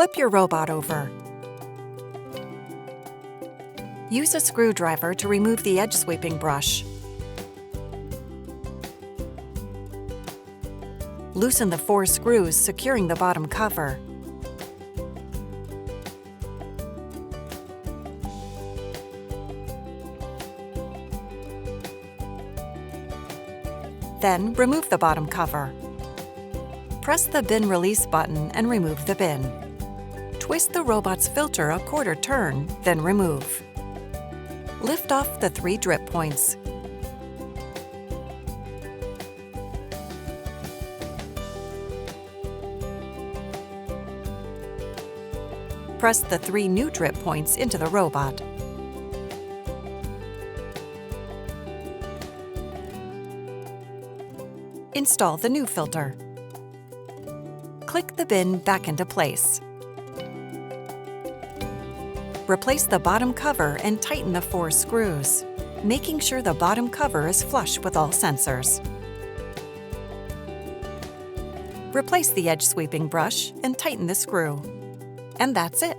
Flip your robot over. Use a screwdriver to remove the edge sweeping brush. Loosen the 4 screws securing the bottom cover. Then remove the bottom cover. Press the bin release button and remove the bin. Twist the robot's filter a quarter turn, then remove. Lift off the 3 drip points. Press the 3 new drip points into the robot. Install the new filter. Click the bin back into place. Replace the bottom cover and tighten the 4 screws, making sure the bottom cover is flush with all sensors. Replace the edge sweeping brush and tighten the screw. And that's it.